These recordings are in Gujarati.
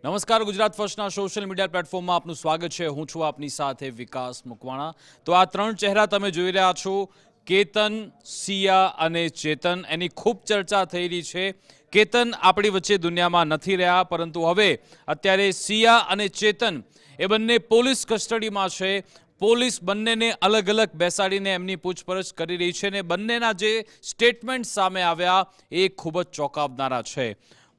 નમસ્કાર, ગુજરાત ફર્સ્ટના સોશિયલ મીડિયા પ્લેટફોર્મમાં આપનું સ્વાગત છે। હું છું આપની સાથે વિકાસ મુકવાણા। તો આ ત્રણ ચહેરા તમે જોઈ રહ્યા છો, કેતન, સિયા અને ચેતન। એની ખૂબ ચર્ચા થઈ રહી છે। કેતન આપણી વચ્ચે દુનિયામાં નથી રહ્યા, પરંતુ હવે અત્યારે સિયા અને ચેતન એ બંને પોલીસ કસ્ટડીમાં છે। પોલીસ બંનેને અલગ અલગ બેસાડીને એમની પૂછપરછ કરી રહી છે અને બંનેના જે સ્ટેટમેન્ટ સામે આવ્યા એ ખૂબ જ ચોંકાવનારા છે।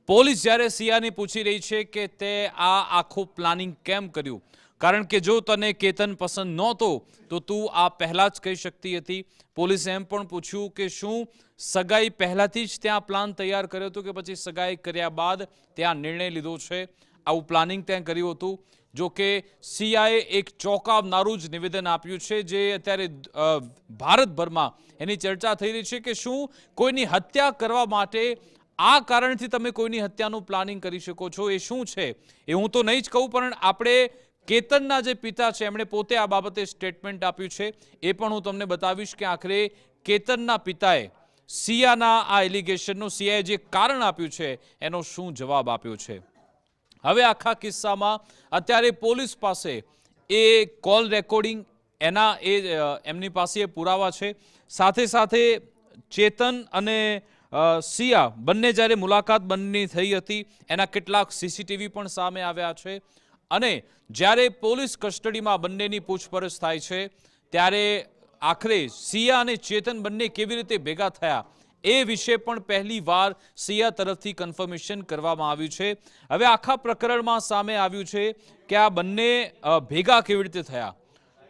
પોલીસ જ્યારે સિયાને પૂછી રહી છે કે તે આ આખું પ્લાનિંગ કેમ કર્યું, કારણ કે જો તને કેતન પસંદ નહોતો તો તું આ પહેલાં જ કહી શકતી હતી। પોલીસે એમ પણ પૂછ્યું કે શું સગાઈ પહેલાંથી જ ત્યાં પ્લાન તૈયાર કર્યો હતો કે પછી સગાઈ કર્યા બાદ ત્યાં નિર્ણય લીધો છે, આવું પ્લાનિંગ ત્યાં કર્યું હતું। જો કે સિયાએ એક ચોંકાવનારું જ નિવેદન આપ્યું છે, જે અત્યારે ભારતભરમાં એની ચર્ચા થઈ રહી છે કે શું કોઈની હત્યા કરવા માટે આ કારણથી તમે કોઈની હત્યાનું પ્લાનિંગ કરી શકો છો, એ શું છે એ હું તો નહીં જ કહું, પણ આપણે કેતનના જે પિતા છે એમણે પોતે આ બાબતે સ્ટેટમેન્ટ આપ્યું છે, એ પણ હું તમને બતાવીશ કે આખરે કેતનના પિતાએ સિયાના આ એલિગેશનનો, સિયાએ જે કારણ આપ્યું છે એનો શું જવાબ આપ્યો છે। હવે આખા કિસ્સામાં અત્યારે પોલીસ પાસે એ કોલ રેકોર્ડિંગ એમની પાસે પુરાવા છે, સાથે સાથે ચેતન અને સિયા બંને જ્યારે મુલાકાત બંનેની થઈ હતી એના કેટલાક સીસીટીવી પણ સામે આવ્યા છે। અને જ્યારે પોલીસ કસ્ટડીમાં બંનેની પૂછપરછ થાય છે ત્યારે આખરે સિયા અને ચેતન બંને કેવી રીતે ભેગા થયા એ વિશે પણ પહેલી વાર સિયા તરફથી કન્ફર્મેશન કરવામાં આવ્યું છે। હવે આખા પ્રકરણમાં સામે આવ્યું છે કે આ બંને ભેગા કેવી રીતે થયા,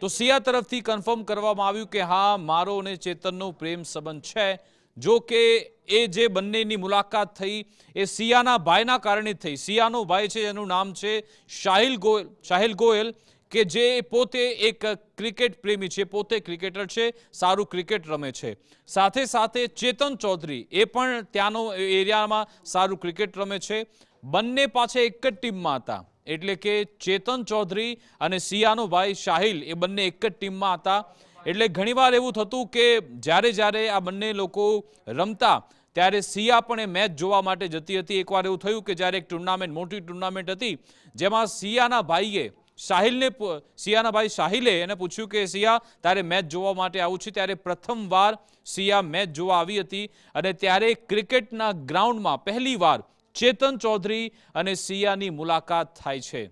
તો સિયા તરફથી કન્ફર્મ કરવામાં આવ્યું કે હા, મારો અને ચેતનનો પ્રેમ સંબંધ છે। જો કે એ જે બંનેની મુલાકાત થઈ એ સિયાના ભાઈના કારણે થઈ। સિયાનો ભાઈ છે એનું નામ છે સાહિલ ગોયલ, કે જે પોતે એક ક્રિકેટ પ્રેમી છે, પોતે ક્રિકેટર છે, સારું ક્રિકેટ રમે છે। સાથે સાથે ચેતન ચૌધરી એ પણ ત્યાંનો એરિયામાં સારું ક્રિકેટ રમે છે। બંને પાછા એક જ ટીમમાં હતા, એટલે કે ચેતન ચૌધરી અને સિયાનો ભાઈ સાહિલ એ બંને એક જ ટીમમાં હતા। એટલે ઘણીવાર એવું થતું કે જ્યારે આ બંને લોકો રમતા ત્યારે સિયા પણ એ મેચ જોવા માટે જતી હતી। એકવાર એવું થયું કે જ્યારે એક મોટી ટુર્નામેન્ટ હતી જેમાં સિયાના ભાઈ સાહિલે એને પૂછ્યું કે સિયા, તારે મેચ જોવા માટે આવું છે, ત્યારે પ્રથમવાર સિયા મેચ જોવા આવી હતી અને ત્યારે ક્રિકેટના ગ્રાઉન્ડમાં પહેલીવાર ચેતન ચૌધરી અને સિયાની મુલાકાત થાય છે।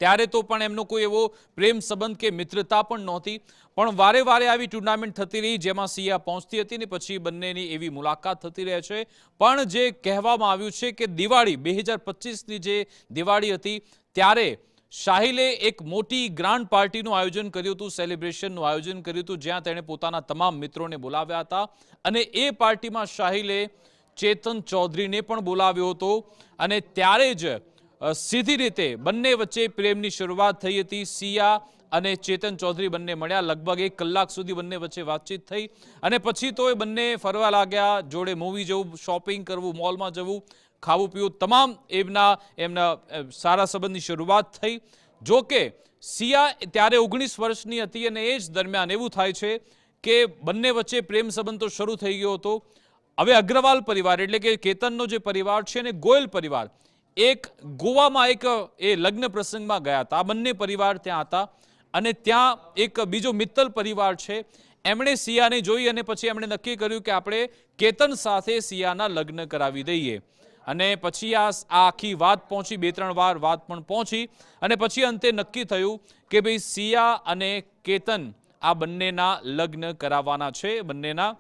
ત્યારે તો પણ એમનો કોઈ એવો પ્રેમ સંબંધ કે મિત્રતા પણ નહોતી, પણ વારે વારે આવી ટુર્નામેન્ટ થતી રહી જેમાં સિયા પહોંચતી હતી ને પછી બંનેની એવી મુલાકાત થતી રહે છે। પણ જે કહેવામાં આવ્યું છે કે દિવાળી 2025ની જે દિવાળી હતી ત્યારે સાહિલે એક મોટી ગ્રાન્ડ પાર્ટીનું આયોજન કર્યું હતું, સેલિબ્રેશનનું આયોજન કર્યું હતું, જ્યાં તેણે પોતાના તમામ મિત્રોને બોલાવ્યા હતા અને એ પાર્ટીમાં સાહિલે ચેતન ચૌધરીને પણ બોલાવ્યો હતો અને ત્યારે જ સીધી રીતે બંને વચ્ચે પ્રેમની શરૂઆત થઈ હતી। સિયા અને ચેતન ચૌધરી બંને મળ્યા, લગભગ 1 કલાક સુધી બંને વચ્ચે વાતચીત થઈ અને પછી તો એ બંને ફરવા લાગ્યા, જોડે મૂવી જવું, શોપિંગ કરવું, મોલમાં જવું, ખાવું પીવું, તમામ એમના સારા સંબંધની શરૂઆત થઈ। જો કે સિયા ત્યારે 19 વર્ષની હતી અને એ જ દરમિયાન એવું થાય છે કે બંને વચ્ચે પ્રેમ સંબંધ તો શરૂ થઈ ગયો હતો। હવે અગ્રવાલ પરિવાર એટલે કે કેતનનો જે પરિવાર છે અને ગોયલ પરિવાર એક ગોવામાં એ લગ્ન પ્રસંગમાં ગયા હતા, આ બંને પરિવાર ત્યાં હતા અને ત્યાં એક બીજો મિત્તલ પરિવાર છે, એમણે સિયાને જોઈ અને પછી એમણે નક્કી કર્યું કે આપણે કેતન સાથે સિયાના લગ્ન કરાવી દઈએ અને પછી આ આખી વાત પહોંચી, 2-3 વાર વાત પણ પહોંચી અને પછી અંતે નક્કી થયું કે ભાઈ સિયા અને કેતન આ બંનેના લગ્ન કરાવવાના છે બંનેના,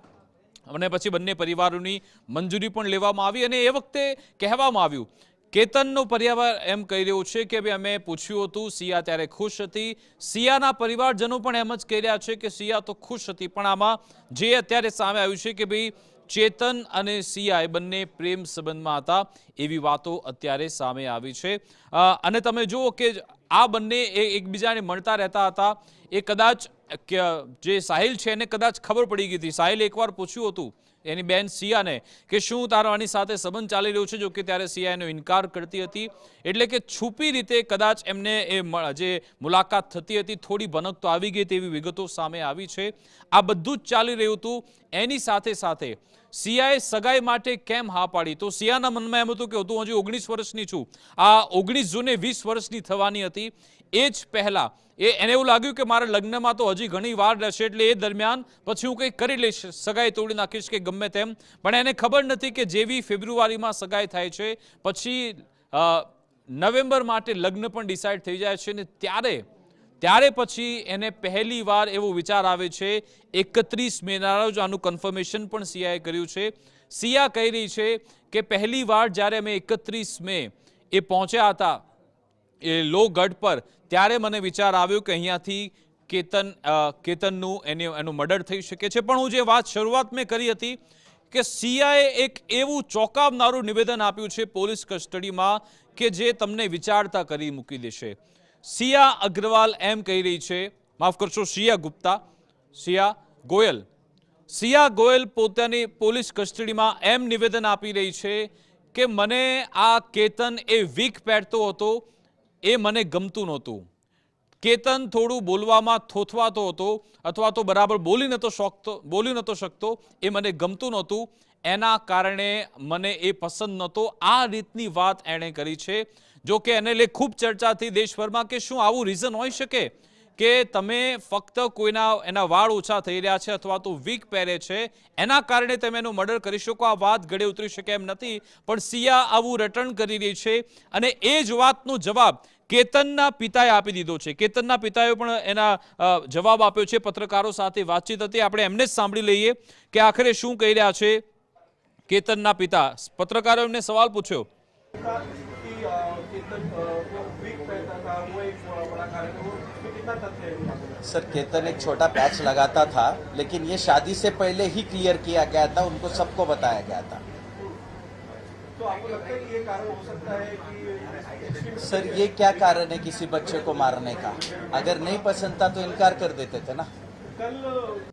અને પછી બંને પરિવારોની મંજૂરી પણ લેવામાં આવી અને એ વખતે કહેવામાં આવ્યું, કેતનનો પરિવાર એમ કહી રહ્યું છે કે ભાઈ અમે પૂછ્યું હતું, સિયા ત્યારે ખુશ હતી। સિયાના પરિવારજનો પણ એમ જ કહી રહ્યા છે કે સિયા તો ખુશ હતી, પણ આમાં જે અત્યારે સામે આવ્યું છે કે ભાઈ ચેતન અને સિયા એ બંને પ્રેમ સંબંધમાં હતા, એવી વાતો અત્યારે સામે આવી છે। અને તમે જુઓ કે આ બંને એકબીજાને મળતા રહેતા હતા। એ કદાચ જે સાહિલ છે એને કદાચ ખબર પડી ગઈ હતી, સાહિલે એકવાર પૂછ્યું હતું એની બેન સિયાને કે શું તારો આની સાથે સંબંધ ચાલી રહ્યો છે, જો કે ત્યારે સિયા એનો ઇનકાર કરતી હતી. એટલે કે છુપી રીતે કદાચ એમને એ જે મુલાકાત થતી હતી થોડી ભનક તો આવી ગઈ તેવી વિગતો સામે આવી છે. આ બધું જ ચાલી રહ્યું હતું. એની સાથે સાથે સિયાએ સગાઈ માટે કેમ હા પાડી? તો સિયાના મનમાં એમ હતું કે હું હજી 19 વર્ષની છું, આ 19 જૂને 20 વર્ષની થવાની હતી. એ જ પહેલા એને એવું લાગ્યું કે મારા લગ્નમાં તો હજી ઘણી વાર રહેશે, એટલે એ દરમિયાન પછી હું કંઈક કરી લઈશ, સગાઈ તોડી નાખીશ કે ગમે તેમ. પણ એને ખબર નથી કે જેવી ફેબ્રુઆરીમાં સગાઈ થાય છે પછી નવેમ્બર માટે લગ્ન પણ ડિસાઇડ થઈ જાય છે. ને ત્યારે પછી એને પહેલી વાર એવો વિચાર આવે છે. 31 મેના રોજ આનું કન્ફર્મેશન પણ સિયાએ કર્યું છે. સિયા કહી રહી છે કે પહેલી વાર જ્યારે અમે 31 મે એ પહોંચ્યા હતા એ લોહગઢ પર, ત્યારે મને વિચાર આવ્યો કે અહીંયાથી કેતનનું એનું મર્ડર થઈ શકે છે. પણ હું જે વાત શરૂઆત મેં કરી હતી કે સિયાએ એક એવું ચોંકાવનારું નિવેદન આપ્યું છે પોલીસ કસ્ટડીમાં કે જે તમને વિચારતા કરી મૂકી દેશે. સિયા અગ્રવાલ એમ કહી રહી છે, માફ કરશો સિયા ગોયલ પોતાની પોલીસ કસ્ટડીમાં એમ નિવેદન આપી રહી છે કે મને આ કેતન એ વીક પહેરતો હતો, એ મને ગમતું નહોતું. કેતન થોડું બોલવામાં થોથવાતો હતો અથવા તો બરાબર બોલી નહોતો શકતો, એ મને ગમતું નહોતું, એના કારણે મને એ પસંદ નહોતો. આ રીતની વાત એણે કરી છે. જો કે એને લઈ ખૂબ ચર્ચા થઈ દેશભરમાં કે શું આવું રીઝન હોઈ શકે કે તમે ફક્ત એના વાળ ઓછા થઈ રહ્યા છે અથવા તો વીક પહેરે છે એના કારણે તમે એનું મર્ડર કરી શકો. આ વાત ગળે ઉતરી શકે એમ નથી. પણ સિયા આવું રટણ કરી રહી છે અને એ જ વાતનો જવાબ કેતનના પિતાએ આપી દીધો છે. કેતનના પિતાએ પણ એના જવાબ આપ્યો છે. પત્રકારો સાથે વાતચીત હતી, આપણે એમને જ સાંભળી લઈએ કે આખરે શું કહી રહ્યા છે કેતનના પિતા. પત્રકારો એમને સવાલ પૂછ્યો. सर केतन एक छोटा पैच लगाता था, लेकिन ये शादी से पहले ही क्लियर किया गया था, उनको सबको बताया गया था. तो आपको लगता है कि ये कारण हो सकता है कि सर ये क्या कारण है किसी बच्चे को मारने का? अगर नहीं पसंद था तो इनकार कर देते थे ना.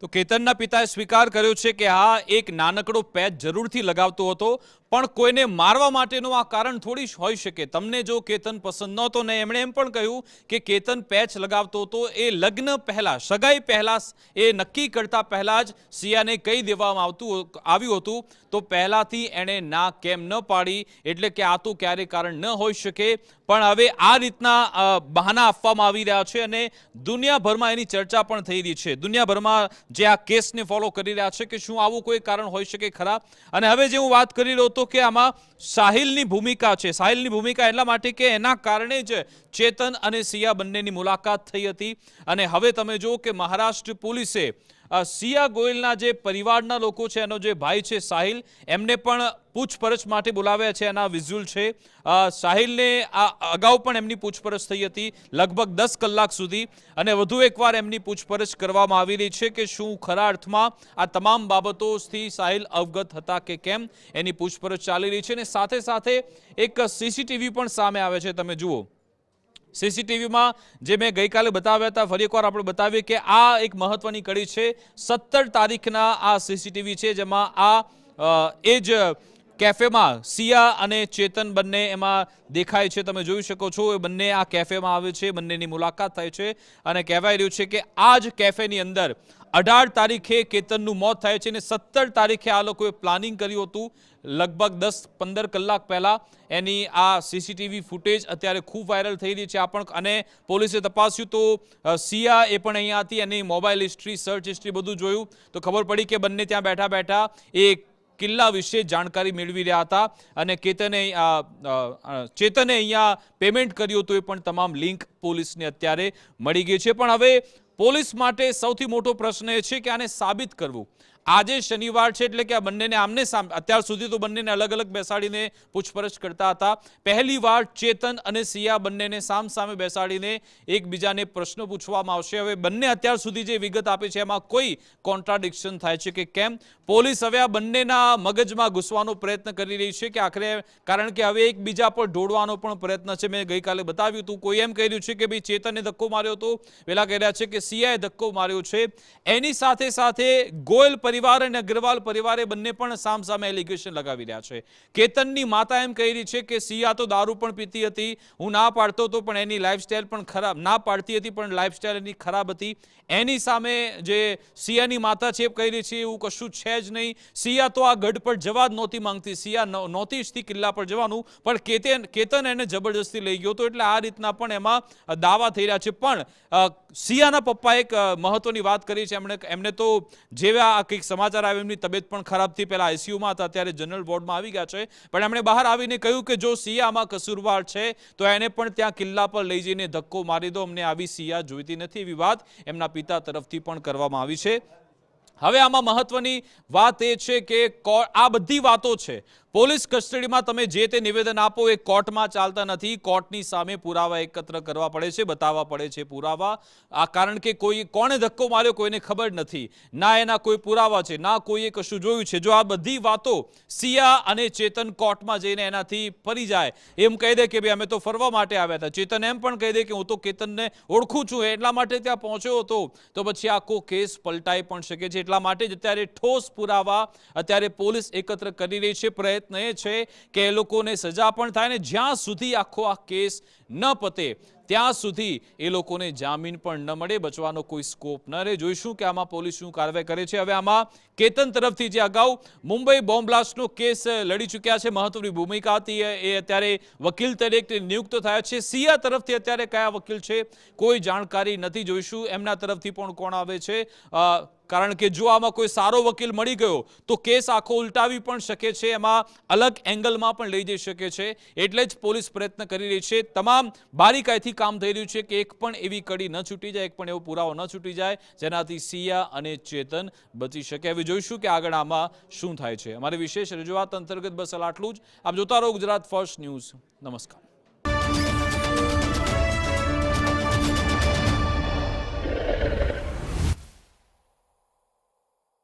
તો કેતનના પિતાએ સ્વીકાર કર્યો છે કે હા, એક નાનકડો પેચ જરૂરથી લગાવતો હતો, પણ કોઈને મારવા માટેનું આ કારણ થોડી હોઈ શકે. તમને જો કેતન પસંદ નહોતો ને એમણે એમ પણ કહ્યું કે કેતન પેચ લગાવતો હતો એ લગ્ન પહેલા, સગાઈ પહેલા, એ નક્કી કરતા પહેલા જ સિયાને કહી દેવામાં આવ્યું હતું. તો પહેલાથી એણે ના કેમ ન પાડી, એટલે કે આ તો ક્યારેય કારણ ન હોઈ શકે. પણ હવે આ રીતના બહાના આપવામાં આવી રહ્યા છે અને દુનિયાભરમાં એની ચર્ચા પણ થઈ રહી છે. દુનિયાભરમાં જે આ કેસને ફોલો કરી રહ્યા છે કે શું આવું કોઈ કારણ હોઈ શકે ખરા. અને હવે જે હું વાત કરી રહ્યો હતો કે આમાં સાહિલની ભૂમિકા છે. સાહિલની ભૂમિકા એટલા માટે કે એના કારણે જ ચેતન અને સિયા બંનેની મુલાકાત થઈ હતી. અને હવે તમે જુઓ કે મહારાષ્ટ્ર પોલીસે સિયા ગોયલના જે પરિવારના લોકો છે, એનો જે ભાઈ છે સાહિલ, એમને પણ પૂછપરછ માટે બોલાવ્યા છે. એના વિઝ્યુઅલ છે. સાહિલને અગાઉ પણ એમની પૂછપરછ થઈ હતી લગભગ 10 કલાક સુધી, અને વધુ એકવાર એમની પૂછપરછ કરવામાં આવી રહી છે કે શું ખરા અર્થમાં આ તમામ બાબતોથી સાહિલ અવગત હતા કે કેમ, એની પૂછપરછ ચાલી રહી છે. અને સાથે સાથે એક સીસીટીવી પણ સામે આવે છે. તમે જુઓ સીસીટીવીમાં જે મેં ગઈકાલે બતાવ્યા હતા, ફરી એકવાર આપણે બતાવીએ કે આ એક મહત્વની કડી છે. 17 તારીખના આ સીસીટીવી છે, જેમાં એ જ કેફેમાં સિયા અને ચેતન બંને એમાં દેખાય છે. તમે જોઈ શકો છો એ બંને આ કેફેમાં આવે છે, બંનેની મુલાકાત થાય છે. અને કહેવાય રહ્યું છે કે આ જ કેફેની અંદર 18 તારીખે કેતનનું મોત થાય છે અને 17 તારીખે આ લોકોએ પ્લાનિંગ કર્યું હતું. લગભગ 10-15 કલાક પહેલા એની આ સીસીટીવી ફૂટેજ અત્યારે ખૂબ વાયરલ થઈ રહી છે. અને પોલીસે તપાસ્યું તો સિયા એ પણ અહીંયા હતી, એની મોબાઈલ હિસ્ટ્રી, સર્ચ હિસ્ટ્રી બધું જોયું તો ખબર પડી કે બંને ત્યાં બેઠા બેઠા એ કિલ્લા વિશે જાણકારી મેળવી રહ્યા હતા. અને ચેતને અહીંયા પેમેન્ટ કર્યું હતું, એ પણ તમામ લિંક પોલીસને અત્યારે મળી ગઈ છે. પણ હવે પોલીસ માટે સૌથી મોટો પ્રશ્ન એ છે કે આને સાબિત કરવું. આજે શનિવાર છે એટલે કે આ બંનેને આમને સામે, અત્યાર સુધી તો બંનેને અલગ અલગ બેસાડીને પૂછપરછ કરતા હતા. પહેલી વાર ચેતન અને સિયા બંનેને સામસામે બેસાડીને એકબીજાને પ્રશ્નો પૂછવામાં આવશે. હવે બંને અત્યાર સુધી જે વિગત આપી છે એમાં કોઈ કોન્ટ્રાડિક્શન થાય છે કે કેમ. પોલીસ હવે આ બંનેના મગજમાં ઘૂસવાનો પ્રયત્ન કરી રહી છે કે આખરે, કારણ કે હવે એકબીજા પર ઢોળવાનો પણ પ્રયત્ન છે. મેં ગઈકાલે બતાવ્યું હતું, કોઈ એમ કહી રહ્યું છે કે ભાઈ ચેતને ધક્કો માર્યો હતો, પેલા કહી રહ્યા છે કે સિયાએ ધક્કો માર્યો છે. એની સાથે સાથે ગોયલ પરિવાર અને અગ્રવાલ પરિવારે બંને પણ સામસામે એલિગેશન લગાવી રહ્યા છે. કેતનની માતા એમ કહી રહી છે કે સિયા તો દારૂ પણ પીતી હતી, હું ના પાડતો હતો પણ એની લાઈફસ્ટાઈલ પણ ખરાબ, ના પાડતી હતી પણ લાઈફસ્ટાઈલ એની ખરાબ હતી. એની સામે જે સિયાની માતા છે એ કહી રહી છે એવું કશું છે જ નહીં. સિયા તો આ ગઢ પર જવા જ નહોતી માંગતી, સિયા નહોતી ઈચ્છતી કિલ્લા પર જવાનું, પણ કેતન એને જબરજસ્તી લઈ ગયો હતો. એટલે આ રીતના પણ એમાં દાવા થઈ રહ્યા છે. પણ સિયાના પપ્પા એક મહત્વની વાત કરી છે. એમને તો જેવા કંઈક સમાચાર આવ્યા એમની તબિયત પણ ખરાબ થઈ, પહેલા આઈસીયુમાં હતા, અત્યારે જનરલ વોર્ડમાં આવી ગયા છે. પણ એમણે બહાર આવીને કહ્યું કે જો સિયા આમાં કસૂરવાર છે તો એને પણ ત્યાં કિલ્લા પર લઈ જઈને ધક્કો મારી દો, અમને આવી સિયા જોઈતી નથી. એવી વાત એમના પિતા તરફથી પણ કરવામાં આવી છે. હવે આમાં મહત્વની વાત એ છે કે આ બધી વાતો છે, પોલીસ કસ્ટડીમાં તમે જે તે નિવેદન આપો એ કોર્ટમાં ચાલતા નથી. કોર્ટની સામે પુરાવા એકત્ર કરવા પડે છે, બતાવવા પડે છે પુરાવા. આ કારણ કે કોણે ધક્કો માર્યો કોઈને ખબર નથી, ના એના કોઈ પુરાવા છે, ના કોઈએ કશું જોયું છે. જો આ બધી વાતો સિયા અને ચેતન કોર્ટમાં જઈને એનાથી ફરી જાય, એમ કહી દે કે ભાઈ અમે તો ફરવા માટે આવ્યા હતા, ચેતન એમ પણ કહી દે કે હું તો કેતનને ઓળખું છું એટલા માટે ત્યાં પહોંચ્યો હતો, તો પછી આખો કેસ પલટાઈ પણ શકે છે. એટલા માટે જ અત્યારે ઠોસ પુરાવા અત્યારે પોલીસ એકત્ર કરી રહી છે. પ્રયત્ન એ છે કે એ લોકોને સજા પણ થાય ને જ્યાં સુધી આખો આ કેસ ન પતે ત્યાં સુધી એ લોકોને જામીન પણ ન મળે, બચવાનો કોઈ સ્કોપ ન રહે. જોઈશું કે આમાં પોલીસ શું કાર્યવાહી કરે છે. હવે આમાં કેતન તરફથી જે અગાઉ મુંબઈ બોમ્બ બ્લાસ્ટનો કેસ લડી ચૂક્યા છે, મહત્વની ભૂમિકા હતી, એ અત્યારે વકીલ તરીકે નિયુક્ત થયા છે. સિયા તરફથી અત્યારે કયા વકીલ છે કોઈ જાણકારી નથી. જોઈશું એમના તરફથી પણ કોણ આવે છે, કારણ કે જો આમાં કોઈ સારો વકીલ મળી ગયો તો કેસ આખો ઉલટાવી પણ શકે છે, એમાં અલગ એંગલમાં પણ લઈ જઈ શકે છે. એટલે જ પોલીસ પ્રયત્ન કરી રહી છે. તમામ બારીકાઈથી કામ થઈ રહ્યું છે કે એક પણ એવી કડી ન છૂટી જાય, એક પણ એવો પુરાવો ન છૂટી જાય જેનાથી સિયા અને ચેતન બચી શકે. હવે જોઈશું કે આગળ આમાં શું થાય છે. અમારી વિશેષ રજૂઆત અંતર્ગત બસ આટલું જ. આપ જોતા રહો ગુજરાત ફર્સ્ટ ન્યૂઝ. નમસ્કાર.